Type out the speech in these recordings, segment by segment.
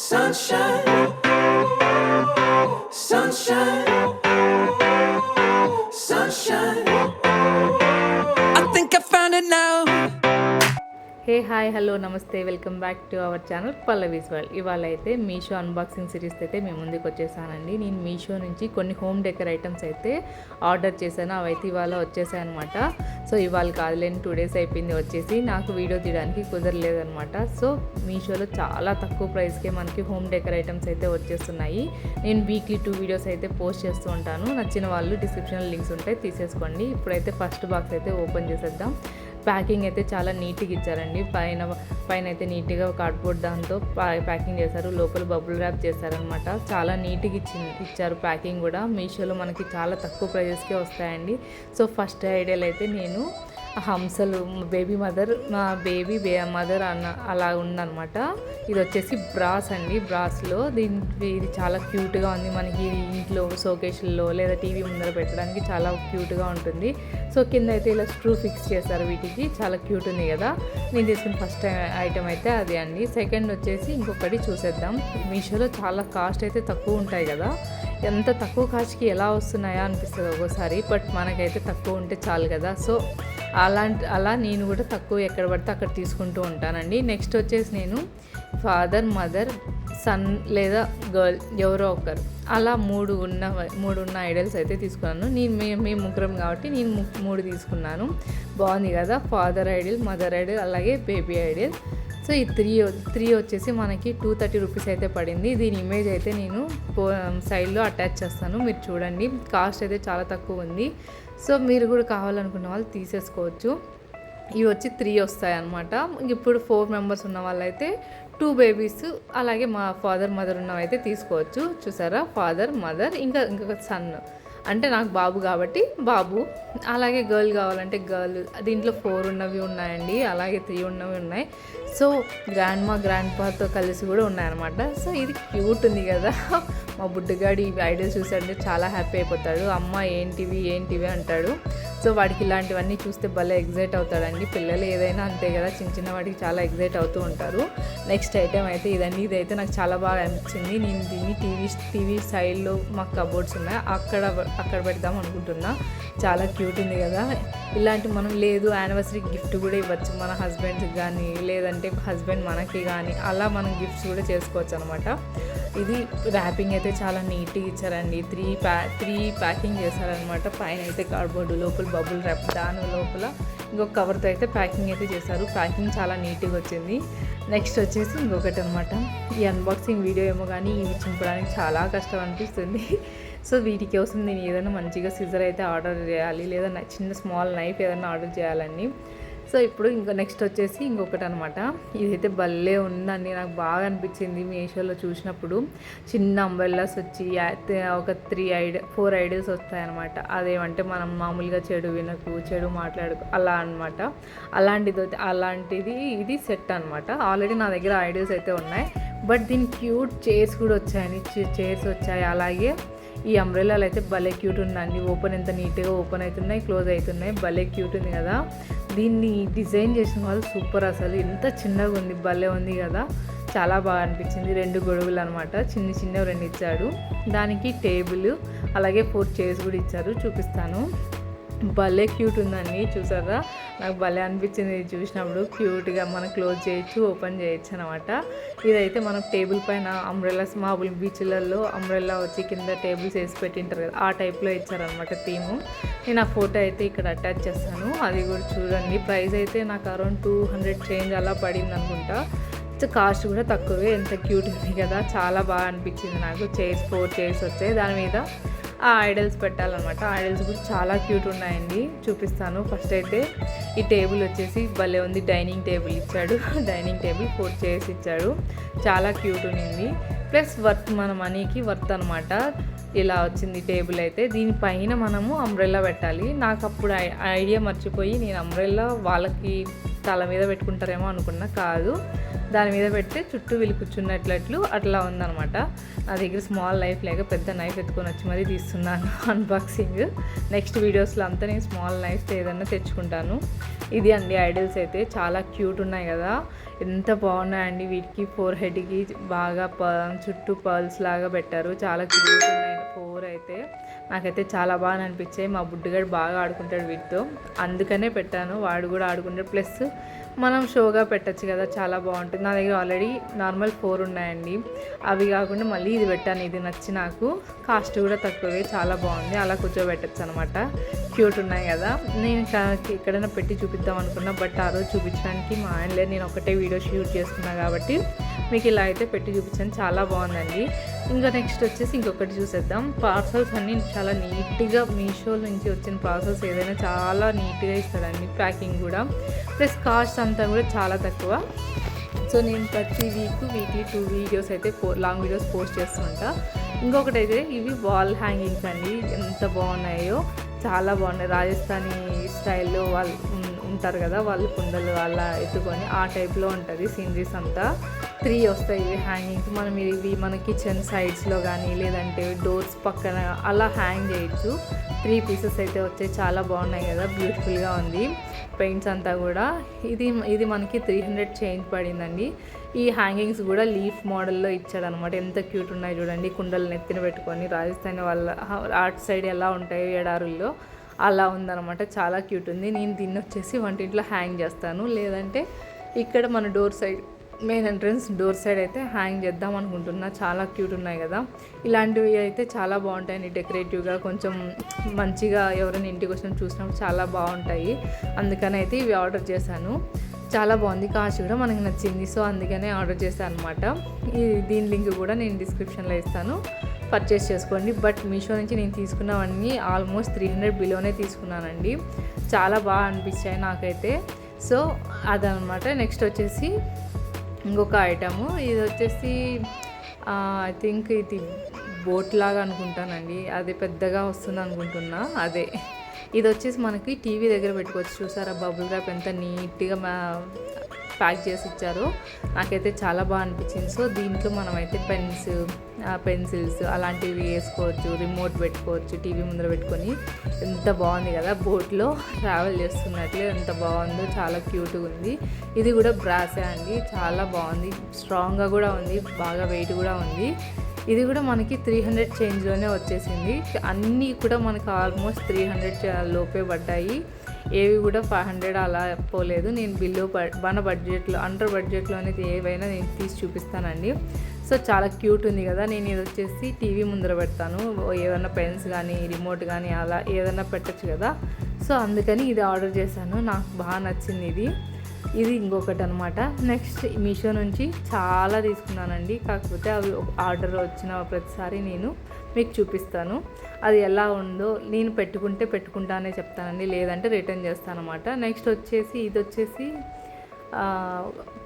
Sunshine, sunshine, sunshine. I think I found it now. Hey hi hello నమస్తే welcome back to our channel Pallavi's world. ఇవాళ అయితే Meesho unboxing series అయితే మేము ముందుకు వచ్చేసానండి. నేను మీషో నుంచి కొన్ని హోమ్ డెకర్ ఐటమ్స్ అయితే ఆర్డర్ చేశాను. అవైతే ఇవాళ వచ్చేసాయి అనమాట. సో ఇవాళ కాదులేని 2 days అయిపోయింది వచ్చేసి. నాకు వీడియో తీయడానికి కుదరలేదనమాట. సో మీషోలో చాలా తక్కువ ప్రైస్కే మనకి హోమ్ డెకర్ ఐటమ్స్ అయితే వచ్చేస్తున్నాయి. నేను వీక్లీ 2 వీడియోస్ అయితే పోస్ట్ చేస్తూ ఉంటాను. నచ్చిన వాళ్ళు డిస్క్రిప్షన్లో లింక్స్ ఉంటాయి, తీసేసుకోండి. ఇప్పుడైతే ఫస్ట్ బాక్స్ అయితే ఓపెన్ చేసేద్దాం. ప్యాకింగ్ అయితే చాలా నీట్గా ఇచ్చారండి. పైన అయితే నీట్గా కార్డ్బోర్డ్ దాంతో ప్యాకింగ్ చేశారు. లోపల బబుల్ ర్యాప్ చేశారనమాట. చాలా నీట్గా ఇచ్చారు ప్యాకింగ్ కూడా. మీషోలో మనకి చాలా తక్కువ ప్రైజెస్కే వస్తాయండి. సో ఫస్ట్ ఐడియాలో అయితే నేను హంసలు బేబీ మదర్, మా బేబీ మదర్ అన్న అలా ఉందన్నమాట. ఇది వచ్చేసి బ్రాస్ అండి. బ్రాస్లో ఇది చాలా క్యూట్గా ఉంది. మనకి ఇంట్లో షోకేసుల్లో లేదా టీవీ ముందర పెట్టడానికి చాలా క్యూట్గా ఉంటుంది. సో కింద అయితే ఇలా స్క్రూ ఫిక్స్ చేశారు వీటికి. చాలా క్యూట్ ఉంది కదా. నేను తీసుకున్న ఫస్ట్ ఐటమ్ అయితే అది అండి. సెకండ్ వచ్చేసి ఇంకొకటి చూసేద్దాం. మీషోలో చాలా కాస్ట్ అయితే తక్కువ ఉంటాయి కదా. ఎంత తక్కువ కాస్ట్కి ఎలా వస్తున్నాయా అనిపిస్తుంది ఒక్కోసారి. బట్ మనకైతే తక్కువ ఉంటే చాలు కదా. సో అలా నేను కూడా తక్కువ ఎక్కడ పడితే అక్కడ తీసుకుంటూ ఉంటానండి. నెక్స్ట్ వచ్చేసి నేను ఫాదర్, మదర్, సన్ లేదా గర్ల్ ఎవరో ఒకరు అలా మూడు ఉన్న ఐడల్స్ అయితే తీసుకున్నాను. మేము ముగ్గురం కాబట్టి నేను 3 తీసుకున్నాను. బాగుంది కదా. ఫాదర్ ఐడల్, మదర్ ఐడల్, అలాగే బేబీ ఐడల్. సో ఈ త్రీ వచ్చేసి మనకి 230 రూపీస్ అయితే పడింది. దీని ఇమేజ్ అయితే నేను సైడ్లో అటాచ్ చేస్తాను, మీరు చూడండి. కాస్ట్ అయితే చాలా తక్కువ ఉంది. సో మీరు కూడా కావాలనుకున్న వాళ్ళు తీసేసుకోవచ్చు. ఇవి వచ్చి 3 వస్తాయి అన్నమాట. ఇప్పుడు 4 మెంబర్స్ ఉన్న వాళ్ళైతే 2 బేబీస్, అలాగే మా ఫాదర్ మదర్ ఉన్నవైతే తీసుకోవచ్చు. చూసారా, ఫాదర్ మదర్ ఇంకొక సన్, అంటే నాకు బాబు కాబట్టి బాబు, అలాగే గర్ల్ కావాలంటే గర్ల్. దీంట్లో 4 ఉన్నవి ఉన్నాయండి, అలాగే 3 ఉన్నవి ఉన్నాయి. సో గ్రాండ్ పాతో కలిసి కూడా ఉన్నాయన్నమాట. సో ఇది క్యూట్ ఉంది కదా. మా బుడ్డగాడి ఈ ఐడియాస్ చూసాడంటే చాలా హ్యాపీ అయిపోతాడు. అమ్మ ఏంటివి అంటాడు. సో వాడికి ఇలాంటివన్నీ చూస్తే భలే ఎగ్జైట్ అవుతాడండి. పిల్లలు ఏదైనా అంతే కదా, చిన్న వాడికి చాలా ఎగ్జైట్ అవుతూ ఉంటారు. నెక్స్ట్ ఐటెం అయితే ఇదండి. ఇదైతే నాకు చాలా బాగా అనిపించింది. నేను దీన్ని టీవీ సైడ్లో మాకు కబోర్డ్స్ ఉన్నాయి, అక్కడ పెడదాం అనుకుంటున్నా. చాలా క్యూట్ ఉంది కదా. ఇలాంటి మనం లేదు యానివర్సరీ గిఫ్ట్ కూడా ఇవ్వచ్చు మన హస్బెండ్కి కానీ, లేదంటే హస్బెండ్ మనకి కానీ, అలా మనం గిఫ్ట్స్ కూడా చేసుకోవచ్చు అనమాట. ఇది ర్యాపింగ్ అయితే చాలా నీట్గా ఇచ్చారండి. 3 ప్యాకింగ్ చేశారనమాట. పైన అయితే కార్డ్బోర్డు, లోపల బబుల్ ర్యాప్, దాని లోపల ఇంకొక కవర్తో అయితే ప్యాకింగ్ అయితే చేశారు. ప్యాకింగ్ చాలా నీట్గా వచ్చింది. నెక్స్ట్ వచ్చేసి ఇంకొకటి అనమాట. ఈ అన్బాక్సింగ్ వీడియో ఏమో కానీ ఇవి చింపడానికి చాలా కష్టం అనిపిస్తుంది. సో వీటి కోసం నేను ఏదైనా మంచిగా సిజర్ అయితే ఆర్డర్ చేయాలి, లేదా చిన్న స్మాల్ నైఫ్ ఏదైనా ఆర్డర్ చేయాలండి. సో ఇప్పుడు నెక్స్ట్ వచ్చేసి ఇంకొకటి అనమాట. ఇదైతే భలే ఉందండి, నాకు బాగా అనిపించింది మీషోలో చూసినప్పుడు. చిన్న అంబ్రెల్లాస్ వచ్చి ఒక 4 ఐడియాస్ వస్తాయన్నమాట. అదేమంటే మనం మామూలుగా చెడు వినకు, చెడు మాట్లాడుకు అలా అనమాట. అలాంటిది ఇది సెట్ అనమాట. ఆల్రెడీ నా దగ్గర ఐడియాస్ అయితే ఉన్నాయి. బట్ దీని క్యూట్ చైర్స్ కూడా వచ్చాయని, చైర్స్ వచ్చాయి. అలాగే ఈ అంబ్రెల్లాలు అయితే భలే క్యూట్ ఉందండి. ఎంత నీట్గా ఓపెన్ అవుతున్నాయి, క్లోజ్ అవుతున్నాయి. భలే క్యూట్ ఉంది కదా. దీన్ని డిజైన్ చేసిన వాళ్ళు సూపర్. అసలు ఎంత చిన్నగా ఉంది, భలే ఉంది కదా. చాలా బాగా అనిపించింది. 2 గొడుగులు అనమాట, చిన్నవి 2 ఇచ్చాడు. దానికి టేబుల్, అలాగే 4 చైర్స్ కూడా ఇచ్చారు. చూపిస్తాను. భలే క్యూట్ ఉందండి. చూసారా, నాకు భలే అనిపించింది ఇది చూసినప్పుడు. క్యూట్గా మనం క్లోజ్ చేయొచ్చు, ఓపెన్ చేయొచ్చు అనమాట. ఇదైతే మనం టేబుల్ పైన అంబ్రెల్లాస్, మామూలు బీచ్లలో అంబ్రెల్లా వచ్చి కింద టేబుల్స్ వేసి పెట్టింటారు కదా, ఆ టైప్లో ఇచ్చారనమాట థీము. నేను ఆ ఫోటో అయితే ఇక్కడ అటాచ్ చేస్తాను, అది కూడా చూడండి. ప్రైస్ అయితే నాకు అరౌండ్ 200 చేంజ్ అలా పడింది అనుకుంటా. కాస్ట్ కూడా తక్కువే. ఎంత క్యూట్ ఉంది కదా, చాలా బాగా అనిపించింది నాకు. 4 చైర్స్ వచ్చాయి. దాని మీద ఆ ఐడల్స్ పెట్టాలన్నమాట. ఐడల్స్ కూడా చాలా క్యూట్ ఉన్నాయండి, చూపిస్తాను. ఫస్ట్ అయితే ఈ టేబుల్ వచ్చేసి భలే ఉంది. డైనింగ్ టేబుల్ ఇచ్చాడు. డైనింగ్ టేబుల్ 4 చైర్స్ ఇచ్చాడు. చాలా క్యూట్ ఉంది. ప్లస్ వర్త్, మన మనీకి వర్త్ అనమాట. ఇలా వచ్చింది టేబుల్ అయితే. దీనిపైన మనము అంబ్రెల్లా పెట్టాలి. నాకు అప్పుడు ఐడియా మర్చిపోయి నేను అంబ్రెల్లా వాళ్ళకి తల మీద పెట్టుకుంటారేమో అనుకున్నా. కాదు, దాని మీద పెడితే చుట్టూ వీళ్ళు కూర్చున్నట్లు అట్లా ఉందన్నమాట. నా దగ్గర స్మాల్ నైఫ్ లేక పెద్ద నైఫ్ ఎత్తుకొని వచ్చి మరీ తీస్తున్నాను అన్బాక్సింగ్. నెక్స్ట్ వీడియోస్లో అంతా నేను స్మాల్ నైఫ్తో ఏదన్నా తెచ్చుకుంటాను. ఇది అండి ఐడల్స్ అయితే చాలా క్యూట్ ఉన్నాయి కదా, ఎంత బాగున్నాయండి. వీటికి ఫోర్ హెడ్కి బాగా చుట్టూ పర్ల్స్ లాగా పెట్టారు, చాలా క్యూట్ ఉన్నాయి 4 అయితే. నాకైతే చాలా బాగా అనిపించాయి. మా బుడ్డిగాడు బాగా ఆడుకుంటాడు వీటితో, అందుకనే పెట్టాను. వాడు కూడా ఆడుకుంటాడు, ప్లస్ మనం షోగా పెట్టచ్చు కదా, చాలా బాగుంటుంది. నా దగ్గర ఆల్రెడీ నార్మల్ 4 ఉన్నాయండి, అవి కాకుండా మళ్ళీ ఇది పెట్టాను. ఇది నచ్చి నాకు, కాస్ట్ కూడా తక్కువే, చాలా బాగుంది. అలా కూర్చోబెట్టచ్చు అనమాట, క్యూట్ ఉన్నాయి కదా. నేను ఎక్కడైనా పెట్టి చూపిద్దాం అనుకున్నా, బట్ ఆ రోజు చూపించడానికి మా ఆయన లేదు, నేను ఒకటే వీడియో షూట్ చేసుకున్నా కాబట్టి మీకు ఇలా అయితే పెట్టి చూపించాను. చాలా బాగుందండి. ఇంకా నెక్స్ట్ వచ్చేసి ఇంకొకటి చూసేద్దాం. పార్సల్స్ అన్నీ చాలా నీట్గా, మీషో నుంచి వచ్చిన పార్సల్స్ ఏదైనా చాలా నీట్గా ఇస్తాడండి, ప్యాకింగ్ కూడా, ప్లస్ కాస్ట్ అంతా కూడా చాలా తక్కువ. సో నేను ప్రతి వీక్లీ 2 వీడియోస్ అయితే లాంగ్ వీడియోస్ పోస్ట్ చేస్తుంటా. ఇంకొకటి అయితే ఇవి వాల్ హ్యాంగింగ్స్ అండి, ఎంత బాగున్నాయో, చాలా బాగున్నాయి. రాజస్థానీ స్టైల్లో వాళ్ళు ఉంటారు కదా, వాళ్ళు కుండలు అలా ఎత్తుకొని ఆ టైప్లో ఉంటుంది సీనరీస్ అంతా. 3 వస్తాయి ఇవి హ్యాంగింగ్స్. మనం ఇవి మన కిచెన్ సైడ్స్లో కానీ లేదంటే డోర్స్ పక్కన అలా హ్యాంగ్ చేయొచ్చు. 3 పీసెస్ అయితే వచ్చాయి, చాలా బాగున్నాయి కదా, బ్యూటిఫుల్గా ఉంది. పెయింట్స్ అంతా కూడా ఇది మనకి 300 చేంజ్ పడిందండి. ఈ హ్యాంగింగ్స్ కూడా లీఫ్ మోడల్లో ఇచ్చాడనమాట, ఎంత క్యూట్ ఉన్నాయి చూడండి. కుండలు నెత్తిన పెట్టుకొని రాజస్థాన్ వాళ్ళ ఆర్ట్ సైడ్ ఎలా ఉంటాయో ఎడారుల్లో అలా ఉందన్నమాట, చాలా క్యూట్ ఉంది. నేను దీన్ని వచ్చేసి వంటింట్లో హ్యాంగ్ చేస్తాను, లేదంటే ఇక్కడ మన door side main entrance door side అయితే హ్యాంగ్ చేద్దాం అనుకుంటున్నా. చాలా క్యూట్ ఉన్నాయి కదా, ఇలాంటివి అయితే చాలా బాగుంటాయండి, డెకరేటివ్గా కొంచెం మంచిగా ఎవరైనా ఇంటికి వచ్చిన చూసినప్పుడు చాలా బాగుంటాయి. అందుకని అయితే ఇవి ఆర్డర్ చేశాను, చాలా బాగుంది, కాస్ట్ కూడా మనకి నచ్చింది. సో అందుకనే ఆర్డర్ చేశాను అనమాట. దీని లింక్ కూడా నేను డిస్క్రిప్షన్లో ఇస్తాను, పర్చేస్ చేసుకోండి. బట్ మీషో నుంచి నేను తీసుకున్నవన్నీ ఆల్మోస్ట్ 300 బిలోనే తీసుకున్నానండి, చాలా బాగా అనిపించాయి నాకైతే. సో అదనమాట. నెక్స్ట్ వచ్చేసి ఇంకొక ఐటము, ఇది వచ్చేసి ఐ థింక్ ఇది బోట్ లాగా అనుకుంటానండి, అది పెద్దగా వస్తుంది అనుకుంటున్నా. అదే ఇది వచ్చేసి మనకి టీవీ దగ్గర పెట్టుకోవచ్చు. చూసారా బబుల్ ర్యాప్ ఎంత నీట్గా ప్యాక్ చేసి ఇచ్చారో, నాకైతే చాలా బాగా అనిపించింది. సో దీంట్లో మనమైతే పెన్సిల్స్ అలాంటివి వేసుకోవచ్చు, రిమోట్ పెట్టుకోవచ్చు, టీవీ ముందర పెట్టుకొని. ఎంత బాగుంది కదా, బోట్లో ట్రావెల్ చేస్తున్నట్లే ఎంత బాగుందో, చాలా క్యూట్గా ఉంది. ఇది కూడా బ్రాసే అండి, చాలా బాగుంది, స్ట్రాంగ్గా కూడా ఉంది, బాగా వెయిట్ కూడా ఉంది. ఇది కూడా మనకి 300 చేంజ్లోనే వచ్చేసింది. అన్నీ కూడా మనకు ఆల్మోస్ట్ 300 లోపే పడ్డాయి, ఏవి కూడా 500 అలా పోలేదు. నేను బిల్లు మన బడ్జెట్లో అండర్ బడ్జెట్లో అనేది ఏవైనా నేను తీసి చూపిస్తానండి. సో చాలా క్యూట్ ఉంది కదా. నేను ఇది వచ్చేసి టీవీ ముందర పెడతాను, ఏదైనా పెన్స్ కానీ రిమోట్ కానీ అలా ఏదైనా పెట్టచ్చు కదా. సో అందుకని ఇది ఆర్డర్ చేశాను, నాకు బాగా నచ్చింది ఇది ఇంకొకటి అనమాట. నెక్స్ట్ మీషో నుంచి చాలా తీసుకున్నానండి, కాకపోతే అవి ఆర్డర్ వచ్చిన ప్రతిసారి నేను మీకు చూపిస్తాను, అది ఎలా ఉందో. నేను పెట్టుకుంటానే చెప్తానండి, లేదంటే రిటర్న్ చేస్తాను అనమాట. నెక్స్ట్ వచ్చేసి ఇది వచ్చేసి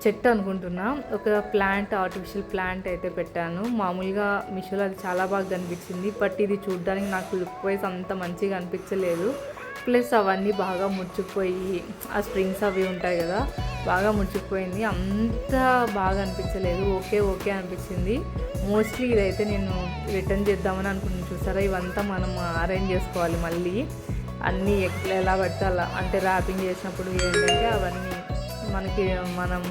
చెట్టు అనుకుంటున్నా, ఒక ప్లాంట్, ఆర్టిఫిషియల్ ప్లాంట్ అయితే పెట్టాను. మామూలుగా మీషోలో అది చాలా బాగా కనిపించింది, బట్ ఇది చూడడానికి నాకు లుక్ వైజ్ అంత మంచిగా అనిపించలేదు. ప్లస్ అవన్నీ బాగా ముడుచుకుపోయి, ఆ స్ప్రింగ్స్ అవి ఉంటాయి కదా, బాగా ముడుచుకుపోయింది, అంత బాగా అనిపించలేదు. ఓకే అనిపించింది. మోస్ట్లీ ఇదైతే నేను రిటర్న్ చేద్దామని అనుకుంటున్నాను. చూసారా, ఇవంతా మనం అరేంజ్ చేసుకోవాలి మళ్ళీ, అన్నీ ఎలా పడితే అలా, అంటే ర్యాపింగ్ చేసినప్పుడు ఏంటంటే అవన్నీ మనకి మనం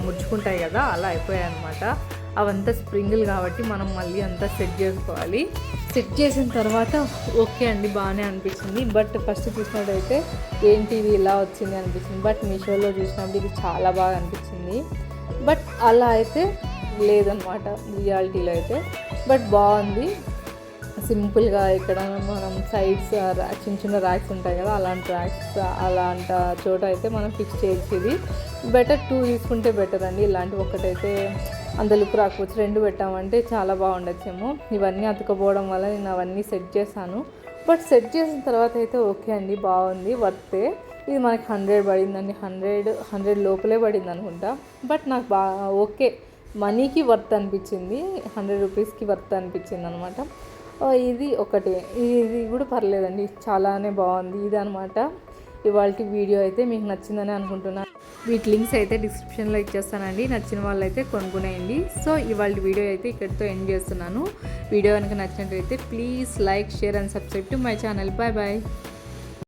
ముడుచుకుంటాయి కదా, అలా అయిపోయాయి అనమాట. అవంతా స్ప్రింగులు కాబట్టి మనం మళ్ళీ అంతా సెట్ చేసుకోవాలి. సెట్ చేసిన తర్వాత ఓకే అండి, బాగానే అనిపించింది. బట్ ఫస్ట్ చూసినట్టయితే ఏంటి ఇది ఇలా వచ్చింది అనిపించింది, బట్ మీషోలో చూసినప్పుడు ఇది చాలా బాగా అనిపించింది. బట్ అలా అయితే లేదనమాట రియాలిటీలో అయితే. బట్ బాగుంది, సింపుల్గా ఇక్కడ మనం సైడ్స్ చిన్న ర్యాక్స్ ఉంటాయి కదా, అలాంటి ర్యాక్స్ అలాంటి చోట అయితే మనం ఫిక్స్ చేయొచ్చు. ఇది బెటర్ 2 తీసుకుంటే బెటర్ అండి, ఇలాంటివి ఒక్కటైతే అంత లుక్ రాకపోవచ్చు, 2 పెట్టామంటే చాలా బాగుండొచ్చేమో. ఇవన్నీ అతుకపోవడం వల్ల నేను అవన్నీ సెట్ చేశాను. బట్ సెట్ చేసిన తర్వాత అయితే ఓకే అండి, బాగుంది, వర్తే. ఇది మనకి 100 పడిందండి, 100 లోపలే పడింది అనుకుంటా. బట్ నాకు బాగా ఓకే, మనీకి వర్త్ అనిపించింది, 100 రూపీస్కి వర్త్ అనిపించింది అనమాట. ఇది ఒకటి, ఇది కూడా పర్లేదండి, చాలానే బాగుంది. ఇది అనమాట ఇవాళ వీడియో అయితే మీకు నచ్చిందని అనుకుంటున్నాను. వీటి లింక్స్ అయితే డిస్క్రిప్షన్లో ఇచ్చేస్తానండి. నచ్చిన వాళ్ళు అయితే కొనుక్కునేయండి. సో ఇవాళ వీడియో అయితే ఇక్కడితో ఎండ్ చేస్తున్నాను. వీడియో కనుక నచ్చినట్లయితే please like, share and subscribe to my channel. Bye bye.